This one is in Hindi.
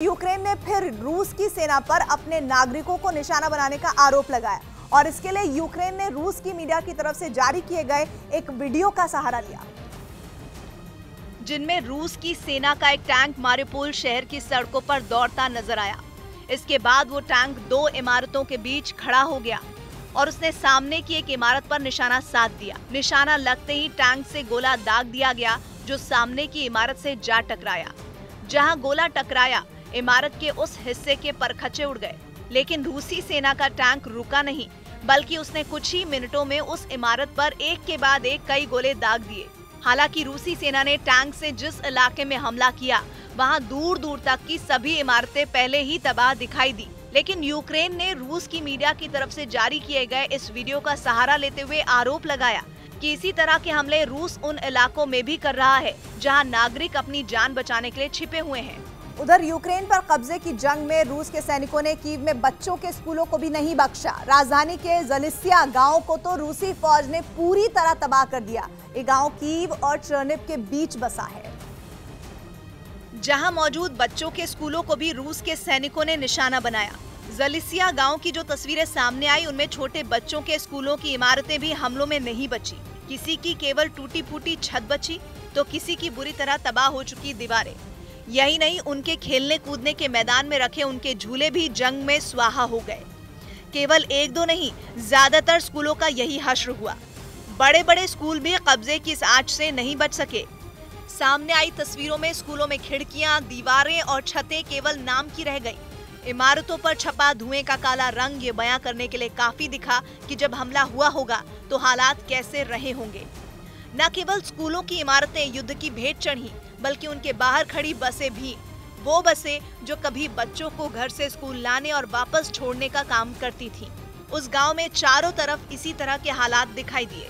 यूक्रेन ने फिर रूस की सेना पर अपने नागरिकों को निशाना बनाने का आरोप लगाया और इसके लिए यूक्रेन ने रूस की मीडिया की तरफ से जारी किए गए एक वीडियो का सहारा लिया, जिनमें रूस की सेना का एक टैंक मारिउपोल शहर की सड़कों पर दौड़ता नजर आया। इसके बाद वो टैंक दो इमारतों के बीच खड़ा हो गया और उसने सामने की एक इमारत पर निशाना साध दिया। निशाना लगते ही टैंक से गोला दाग दिया गया, जो सामने की इमारत से जा टकराया। जहां गोला टकराया, इमारत के उस हिस्से के परखच्चे उड़ गए, लेकिन रूसी सेना का टैंक रुका नहीं, बल्कि उसने कुछ ही मिनटों में उस इमारत पर एक के बाद एक कई गोले दाग दिए। हालांकि रूसी सेना ने टैंक से जिस इलाके में हमला किया, वहां दूर दूर तक की सभी इमारतें पहले ही तबाह दिखाई दी। लेकिन यूक्रेन ने रूस की मीडिया की तरफ से जारी किए गए इस वीडियो का सहारा लेते हुए आरोप लगाया कि इसी तरह के हमले रूस उन इलाकों में भी कर रहा है जहां नागरिक अपनी जान बचाने के लिए छिपे हुए हैं। उधर यूक्रेन पर कब्जे की जंग में रूस के सैनिकों ने कीव में बच्चों के स्कूलों को भी नहीं बख्शा। राजधानी के ज़लिस्या गांव को तो रूसी फौज ने पूरी तरह तबाह कर दिया। ये गांव कीव और चर्निव के बीच बसा है, जहां मौजूद बच्चों के स्कूलों को भी रूस के सैनिकों ने निशाना बनाया। ज़लिस्या गांव की जो तस्वीरें सामने आई, उनमें छोटे बच्चों के स्कूलों की इमारतें भी हमलों में नहीं बची। किसी की केवल टूटी फूटी छत बची, तो किसी की बुरी तरह तबाह हो चुकी दीवारें। यही नहीं, उनके खेलने कूदने के मैदान में रखे उनके झूले भी जंग में स्वाहा हो गए। केवल एक दो नहीं, ज्यादातर स्कूलों का यही हश्र हुआ। बड़े बड़े स्कूल भी कब्जे की इस आंच से नहीं बच सके। सामने आई तस्वीरों में स्कूलों में खिड़कियां, दीवारें और छतें केवल नाम की रह गई। इमारतों पर छपा धुएं का काला रंग ये बयां करने के लिए काफी दिखा कि जब हमला हुआ होगा तो हालात कैसे रहे होंगे। न केवल स्कूलों की इमारतें युद्ध की भेंट चढ़ी, बल्कि उनके बाहर खड़ी बसें भी, वो बसें जो कभी बच्चों को घर से स्कूल लाने और वापस छोड़ने का काम करती थीं। उस गांव में चारों तरफ इसी तरह के हालात दिखाई दिए।